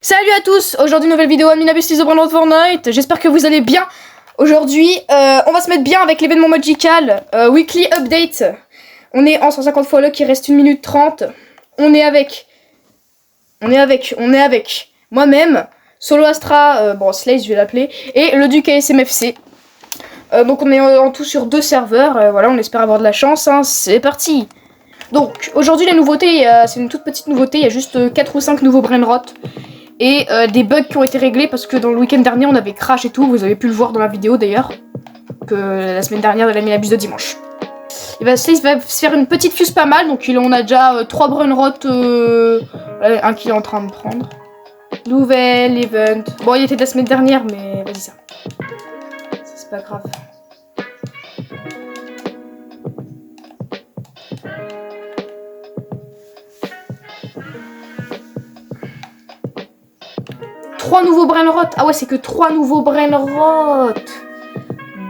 Salut à tous, aujourd'hui nouvelle vidéo Adminabus de Brandon Fortnite, j'espère que vous allez bien. Aujourd'hui, on va se mettre bien avec l'événement Magical, Weekly Update. On est en 150 fois luck, il reste 1 minute 30. On est avec moi-même, Solo Astra, bon Slaze je vais l'appeler, et le Duc ASMFC. Donc on est en tout sur 2 serveurs, voilà, on espère avoir de la chance, hein, c'est parti. Donc aujourd'hui les nouveautés, c'est une toute petite nouveauté, il y a juste 4 ou 5 nouveaux brainrot. Et des bugs qui ont été réglés parce que dans le week-end dernier on avait crash et tout, vous avez pu le voir dans la vidéo d'ailleurs, que la semaine dernière de l'Adminabus de dimanche. Et bah Slaze va se faire une petite fuse pas mal, donc on a déjà 3 brainrot, un qu'il est en train de prendre. Nouvel event, bon il était de la semaine dernière mais vas-y ça c'est pas grave. Trois nouveaux brainrot. Ah ouais, c'est que 3 nouveaux brainrot.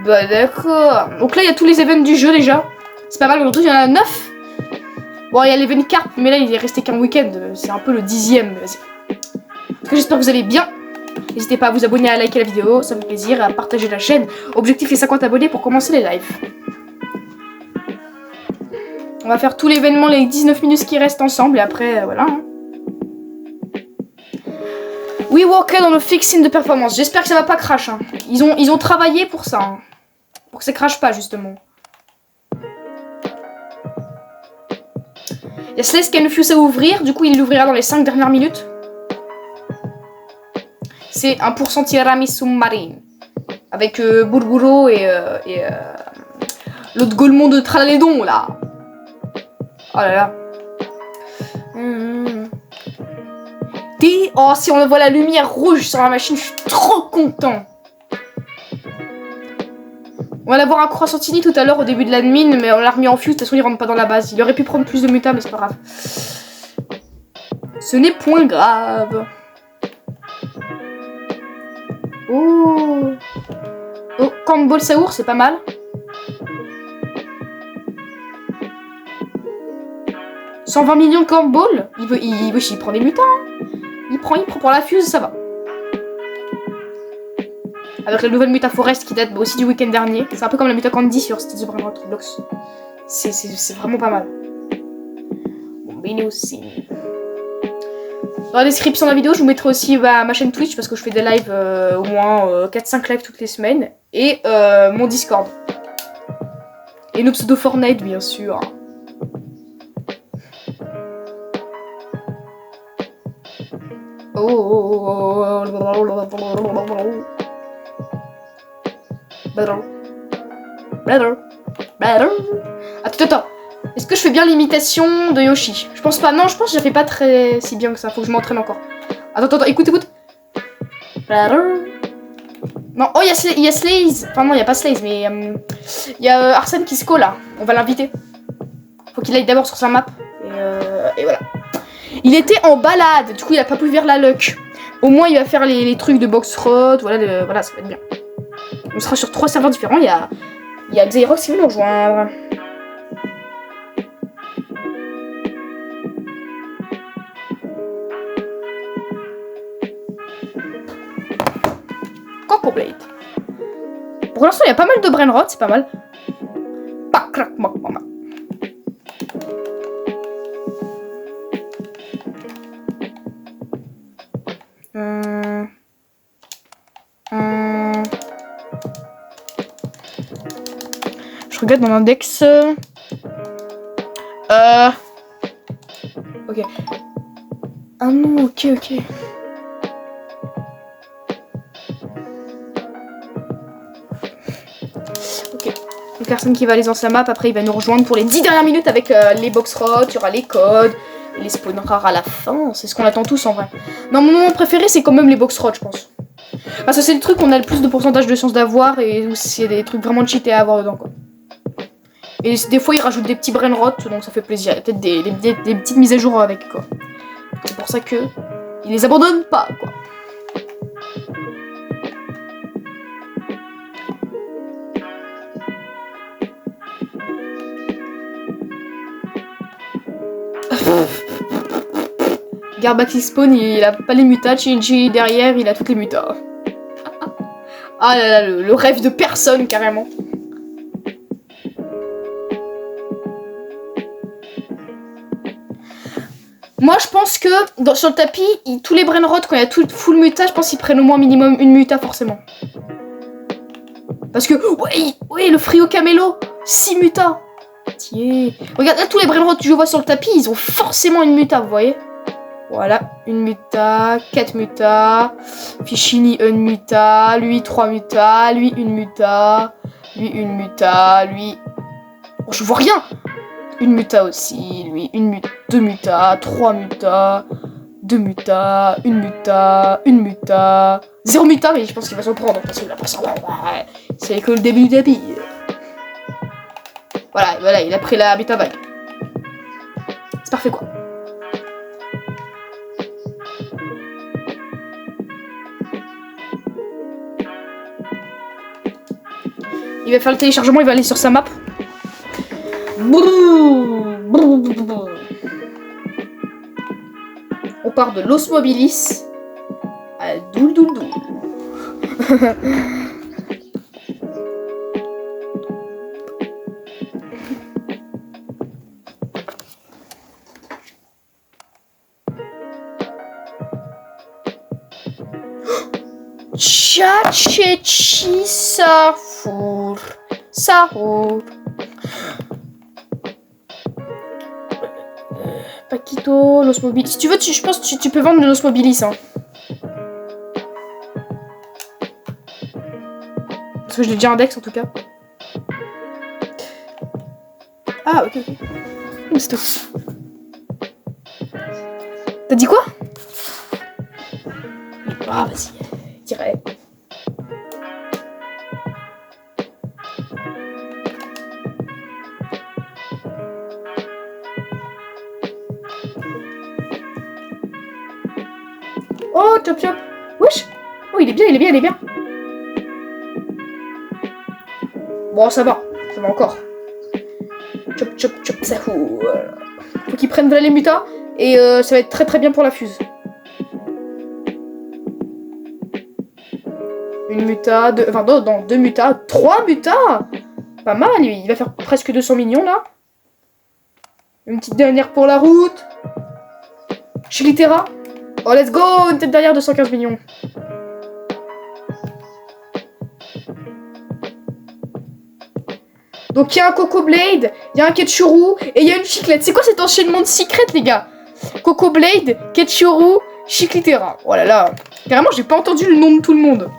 Bah d'accord. Donc là, il y a tous les events du jeu déjà. C'est pas mal, aujourd'hui, il y en a 9. Bon, il y a l'event carp, mais là, il est resté qu'un week-end. C'est un peu le 10e. Vas-y. J'espère que vous allez bien. N'hésitez pas à vous abonner, à liker la vidéo, ça me fait plaisir, à partager la chaîne. Objectif, les 50 abonnés pour commencer les lives. On va faire tout l'événement, les 19 minutes qui restent ensemble, et après, voilà. Hein. We worked on a fixing de performance. J'espère que ça va pas crash. Hein. Ils ont travaillé pour ça. Hein. Pour que ça crache pas, justement. Il y a Slaze qui a une fuse à ouvrir. Du coup, il l'ouvrira dans les 5 dernières minutes. C'est un % tiramisu marine. Avec Burguro et l'autre golemon de Tralalédon, là. Oh là là. Oh, si on voit la lumière rouge sur la machine, je suis trop content. On va l'avoir un Croissantini tout à l'heure au début de l'admin, mais on l'a remis en fuse, de toute façon il rentre pas dans la base. Il aurait pu prendre plus de muta, mais c'est pas grave. Ce n'est point grave. Oh, oh, Campbell Saour, c'est pas mal. « 120 millions de Campbell. Il prend des mutants. Hein. Il prend pour la fuse, ça va. Avec la nouvelle muta Forest qui date aussi du week-end dernier. C'est un peu comme la muta Candy sur Stitch Brainrot Roblox. C'est vraiment pas mal. Bon, Béné aussi. Dans la description de la vidéo, je vous mettrai aussi ma chaîne Twitch parce que je fais des lives au moins 4-5 lives toutes les semaines. Et mon Discord. Et nos pseudo Fortnite, bien sûr. Oh. Attends. Est-ce que je fais bien l'imitation de Yoshi? Je pense pas. Non, je pense que je la fais pas très si bien que ça. Faut que je m'entraîne encore. Attends. Écoute. Non. Oh, il y a Slaze. Enfin, non, il y a pas Slaze, mais il y a Arsène qui se colle là. On va l'inviter. Faut qu'il aille d'abord sur sa map. Et voilà. Il était en balade. Du coup, il a pas pu faire la luck. Au moins, il va faire les trucs de box-rot. Voilà, ça va être bien. On sera sur 3 serveurs différents. Il y a Xerox qui veut nous rejoindre. Blade. Pour l'instant, il y a pas mal de brainrot, c'est pas mal. Je regarde mon index. Ok. Ah non, ok. Une personne qui va aller dans sa map, après il va nous rejoindre pour les 10 dernières minutes avec les box-rots, il y aura les codes, et les spawn rares à la fin, c'est ce qu'on attend tous en vrai. Non, mon moment préféré c'est quand même les box-rots, je pense. Parce que c'est le truc qu'on a le plus de pourcentage de chance d'avoir, et où c'est des trucs vraiment cheatés à avoir dedans, quoi. Et des fois ils rajoutent des petits brainrot, donc ça fait plaisir, il y a peut-être des petites mises à jour avec, quoi. C'est pour ça que ils les abandonnent pas, quoi. Garbaxi Spawn, il a pas les mutas. Shinji derrière, il a toutes les mutas. Ah là là, le rêve de personne, carrément. Moi, je pense que sur le tapis, tous les brainrot, quand il y a tout full muta, je pense qu'ils prennent au moins minimum une muta, forcément. Parce que, oui, le Frio Camélo, 6 mutas. Tiens. Regarde, là, tous les brainrot que je vois sur le tapis, ils ont forcément une muta, vous voyez. Voilà, une muta, 4 mutas. Fichini, une muta. Lui, 3 mutas. Lui, une muta. Lui, une muta. Lui. Oh, je vois rien. Une muta aussi. Lui, deux mutas. 3 mutas. 2 mutas. Une muta. Une muta. 0 muta, mais je pense qu'il va s'en prendre. Parce que là, c'est que le début du tapis. Voilà, il a pris la muta vague. C'est parfait, quoi. Il va faire le téléchargement, il va aller sur sa map. On part de Los Mobilis à Doul. Chachechi Safour. Paquito, Los Mobilis. Si tu veux, je pense que tu peux vendre le Los Mobilis. Hein. Parce que je l'ai déjà index en tout cas. Ah, ok. C'est tout. T'as dit quoi? Ah, vas-y. Direct. Oh, chop. Wesh. Oh, il est bien. Bon, ça va encore. Chop, ça fout. Faut qu'ils prennent de la muta et ça va être très bien pour la fuse. Une muta, deux mutas, 3 mutas. Pas mal, il va faire presque 200 millions là. Une petite dernière pour la route. Chez Litera. Oh, let's go, une tête derrière, 215 millions. Donc il y a un Coco Blade, il y a un Ketchuru et il y a une Chiclette. C'est quoi cet enchaînement de secret, les gars? Coco Blade, Ketchuru, Chiclitera. Oh là là. Carrément, j'ai pas entendu le nom de tout le monde.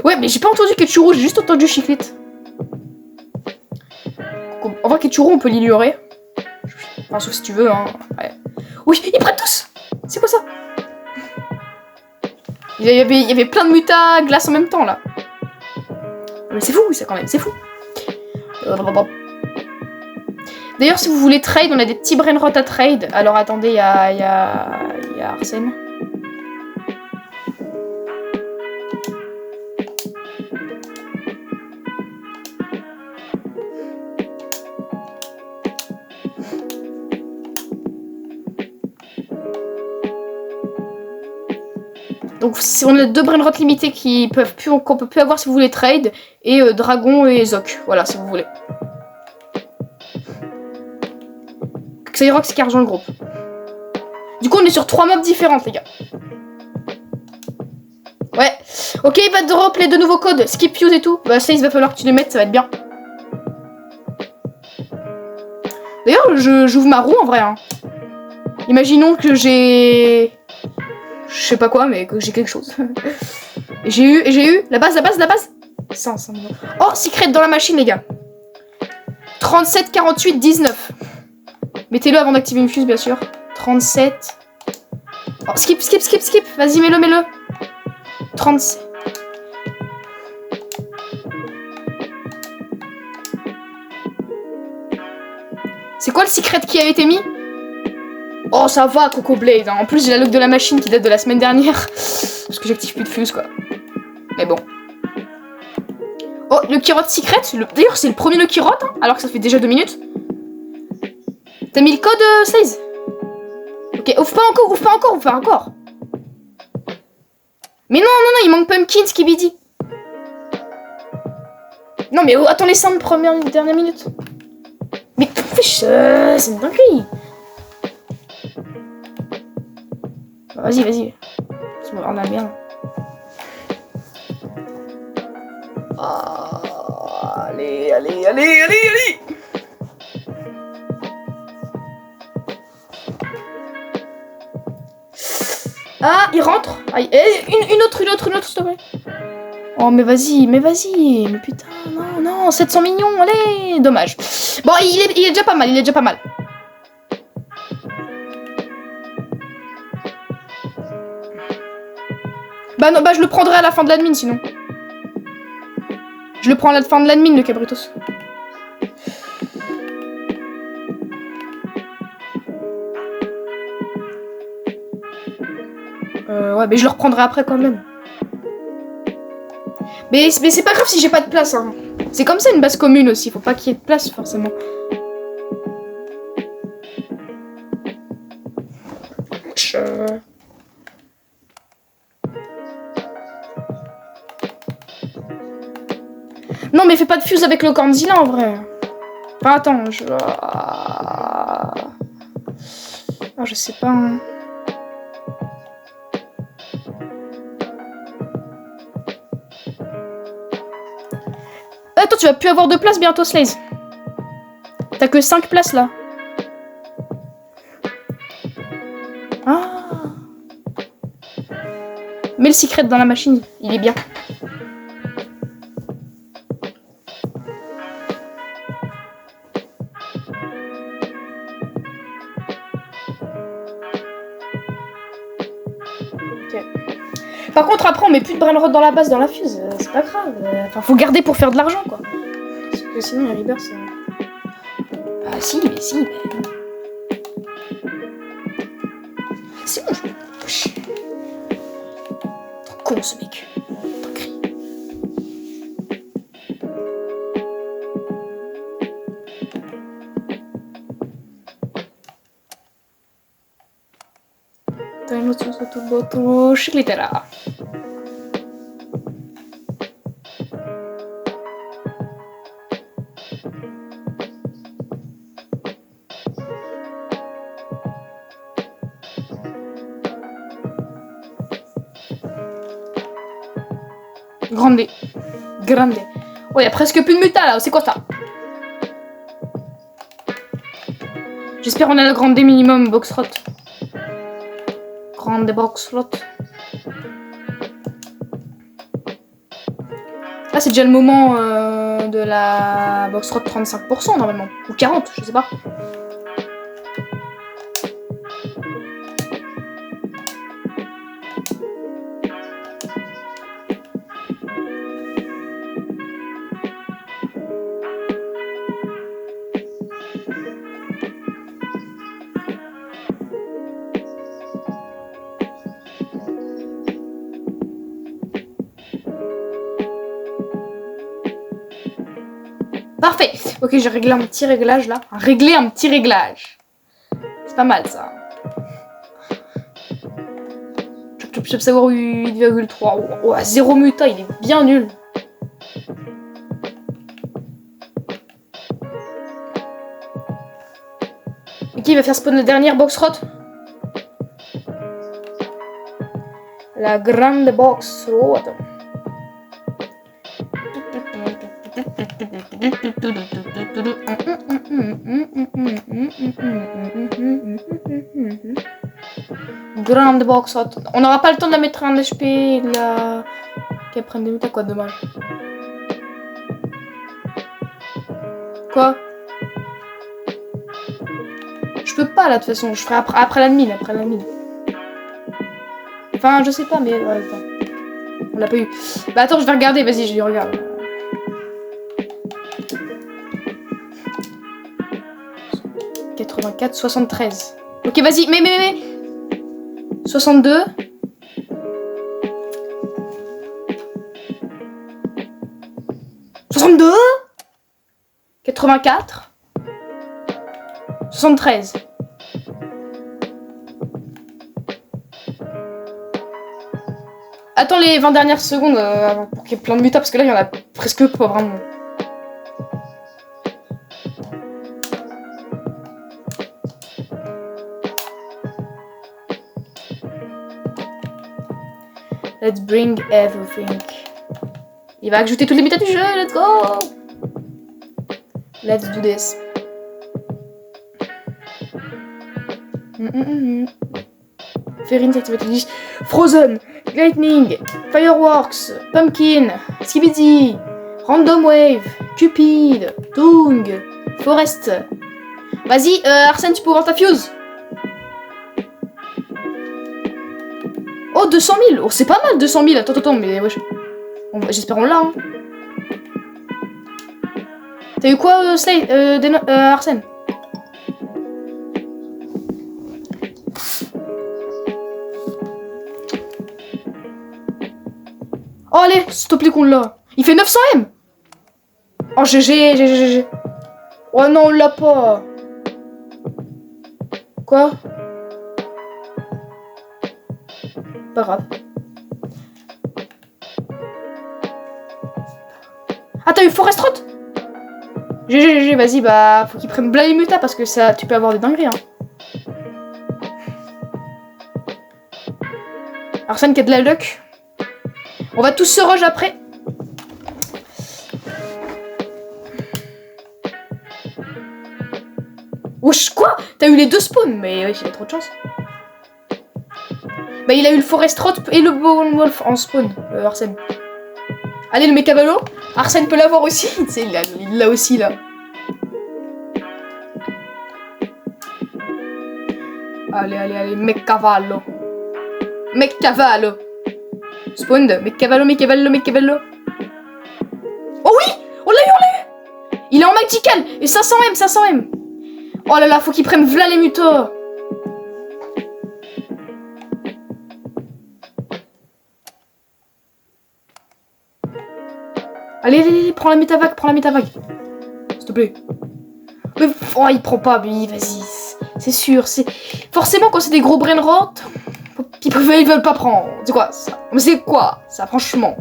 Ouais, mais j'ai pas entendu Ketchuru, j'ai juste entendu Chiclette. En vrai, Ketchuru, on peut l'ignorer. Enfin, sauf si tu veux, hein. Ouais. Oui, ils prennent tous. C'est quoi ça? Il y avait plein de mutas glace en même temps, là. Mais c'est fou, ça, quand même, c'est fou. D'ailleurs, si vous voulez trade, on a des petits brainrot à trade. Alors, attendez, il y a Arsène. Donc on a 2 brainrot limités qu'on peut plus avoir si vous voulez trade. Et Dragon et Zoc. Voilà, si vous voulez. Xyrox, c'est qui rejoint le groupe. Du coup, on est sur 3 mobs différentes, les gars. Ouais. Ok, il va drop les 2 nouveaux codes. Skip use et tout. Bah ça, il va falloir que tu les mettes, ça va être bien. D'ailleurs, j'ouvre ma roue en vrai. Hein. Imaginons que j'ai... Je sais pas quoi, mais que j'ai quelque chose. Et j'ai eu la base. 500 millions. Oh, secret dans la machine, les gars. 37, 48, 19. Mettez-le avant d'activer une fuse, bien sûr. 37. Oh, skip. Vas-y, mets-le. 37. C'est quoi le secret qui a été mis? Oh, ça va, Coco Blade. Hein. En plus, j'ai la log de la machine qui date de la semaine dernière. Parce que j'active plus de fuse, quoi. Mais bon. Oh, le Kirot secret. D'ailleurs, c'est le premier Lucky Rot, hein, alors que ça fait déjà 2 minutes. T'as mis le code, 16? Ok, ouvre pas encore, ouvre pas encore, ouvre pas encore. Mais non, non, non, il manque Pumpkin, Skibidi. Non, mais attends les 5 dernières minutes. Mais c'est une dinguerie. Vas-y, vas-y. On a bien. Oh, allez, allez, allez, allez, allez. Ah, il rentre. Ah, une autre, s'il te plaît. Oh, mais vas-y, mais putain, non, non, 700 millions, allez, dommage. Bon, il est déjà pas mal, il est déjà pas mal. Bah non, bah je le prendrai à la fin de l'admin, sinon. Je le prends à la fin de l'admin, le Cabritos. Ouais, mais je le reprendrai après quand même. Mais c'est pas grave si j'ai pas de place, hein. C'est comme ça une base commune aussi, faut pas qu'il y ait de place forcément. Non mais fais pas de fuse avec le Godzilla en vrai. Enfin attends, je sais pas. Hein. Attends, tu vas plus avoir de place bientôt, Slaze. T'as que 5 places là. Ah. Mets le secret dans la machine, il est bien. Ok. Par contre, après, on met plus de brainrot dans la base, dans la fuse. C'est pas grave. Enfin, faut garder pour faire de l'argent, quoi. Parce que sinon, la Rebirth, c'est... Ah si, mais si, mais... C'est bon, je... Trop con, ce mec. Trop gris. Shiglitera. Grande. Grande. Oh, il y a presque plus de muta là. C'est quoi ça? J'espère qu'on a le grande minimum box rot. Grande box rot. Là, c'est déjà le moment de la box rot 35% normalement. Ou 40%, je sais pas. Parfait. Ok, j'ai réglé un petit réglage là. Régler un petit réglage. C'est pas mal ça. Je peux savoir 8,3. Oh, à 0 muta, il est bien nul. Et qui va faire spawn la dernière box rot? La grande box rot. Grande box hot. On n'aura pas le temps de la mettre en HP là. Qu'elle prenne des minutes, quoi, dommage. Quoi? Je peux pas là de toute façon, je ferai après la mine, Enfin, je sais pas, mais ouais, attends. On l'a pas eu. Bah attends, je vais regarder, vas-y, je regarde. « 84, 73. Ok, vas-y, mais 62. 62. 84. 73. Attends les 20 dernières secondes pour qu'il y ait plein de mutas, parce que là, il y en a presque pas vraiment. Let's bring everything. Il va ajouter tous les mutas du jeu, let's go! Let's do this. Ferine activity. Frozen, Lightning, Fireworks, Pumpkin, Skibidi, Random Wave, Cupid, Tung, Forest. Vas-y, Arsène, tu peux ouvrir ta fuse. Oh, 200 000. Oh, c'est pas mal, 200 000. Attends, mais wesh. J'espère on l'a, hein. T'as eu quoi, Arsène? Oh, allez, s'il te plaît qu'on l'a. Il fait 900 M. Oh, GG. Oh non, on l'a pas. Quoi? Pas grave. Ah, t'as eu Forest Rot? GG, vas-y, bah, faut qu'il prenne Blay Muta parce que ça, tu peux avoir des dingueries, hein. Arsène qui a de la luck. On va tous se rush après. Wesh, quoi? T'as eu les 2 spawns? Mais ouais, il a trop de chance. Bah, il a eu le Forest Rot et le Bone Wolf en spawn, Arsène. Allez, le Mecavalo. Arsène peut l'avoir aussi. Tu sais, il l'a aussi, là. Allez, Mecavalo. Spawned, Mecavalo. Oh oui! On l'a eu! Il est en magical! Et 500 M! Oh là là, faut qu'il prenne v'là les mutos! Allez, prends la métavague! S'il te plaît. Mais, oh, il prend pas, mais vas-y. C'est sûr, c'est... Forcément, quand c'est des gros brain rot, ils veulent pas prendre. C'est quoi ça? Mais c'est quoi ça, franchement?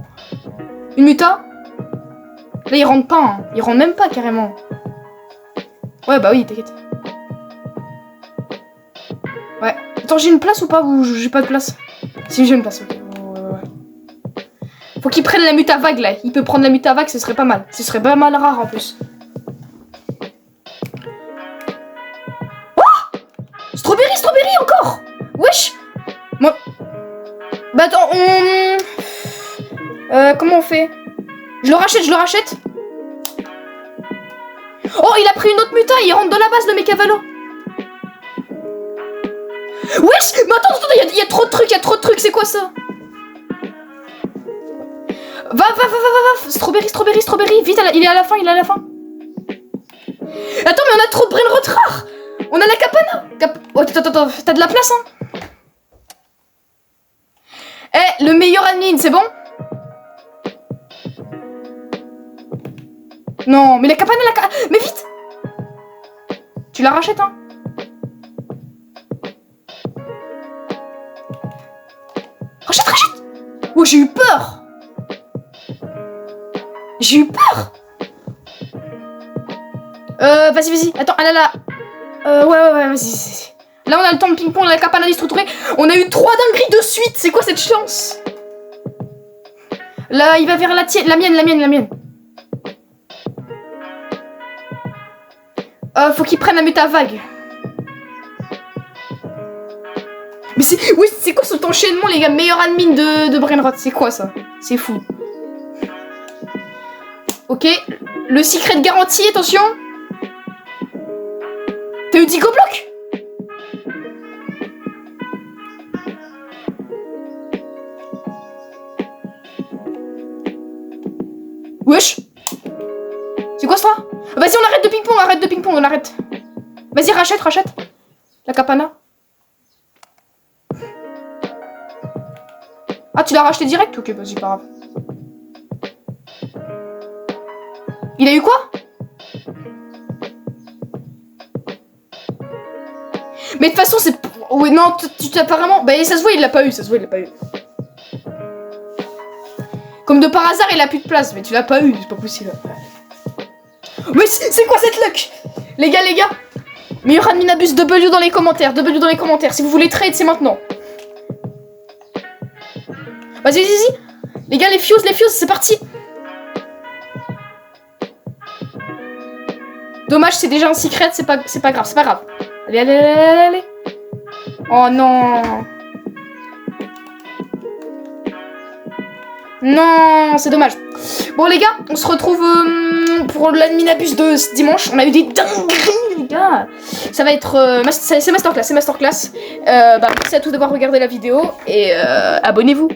Une muta? Là, il rentre pas, hein. Il rentre même pas, carrément. Ouais, bah oui, t'inquiète. Ouais. Attends, j'ai une place ou pas? Ou j'ai pas de place? Si, j'ai une place, ok. Ouais. Faut qu'il prenne la mutavague, là. Il peut prendre la mutavague, ce serait pas mal. Ce serait pas mal rare, en plus. Strawberry encore. Wesh. Moi... Bah attends, comment on fait? Je le rachète. Oh, il a pris une autre muta, il rentre dans la base, le Mecavalo. Wesh. Mais attends, il y a trop de trucs, c'est quoi ça? Va. Strawberry, vite, il est à la fin. Attends, mais on a trop de brain rot rares. On a la Capana. Oh, attends, t'as de la place, hein? Eh, le meilleur admin, c'est bon? Non, mais la Capana, mais vite! Tu la rachètes, hein? Rachète! Oh, j'ai eu peur! Vas-y. Attends, ah là. Ouais, vas-y. Là, on a le temps de ping-pong, la Capana structurée. On a eu 3 dingueries de suite. C'est quoi cette chance? Là, il va vers la mienne. Faut qu'il prenne la mutavague. Mais c'est quoi cet enchaînement, les gars? Meilleur admin de Brainrot. C'est quoi ça? C'est fou. Ok. Le secret garanti, attention. T'as eu 10 goblocs? Wesh. C'est quoi ça? Vas-y, on arrête de ping-pong, on arrête. Vas-y, rachète. La Capana. Ah, tu l'as racheté direct? Ok, vas-y, pas grave. Il a eu quoi? Mais de toute façon, c'est... Oui, non, tu t'as apparemment... Bah, ça se voit, il l'a pas eu, Comme de par hasard, il a plus de place. Mais tu l'as pas eu, c'est pas possible. Mais c'est quoi cette luck? Les gars. Meilleur admin abuse, W dans les commentaires. W dans les commentaires. Si vous voulez trade, c'est maintenant. Vas-y. Les gars, les fuses, c'est parti. Dommage, c'est déjà un secret, c'est pas grave. Allez. Oh non. Non, c'est dommage. Bon les gars, on se retrouve pour l'adminabus de ce dimanche. On a eu des dingueries les gars. Ça va être c'est masterclass. Merci à tous d'avoir regardé la vidéo et abonnez-vous.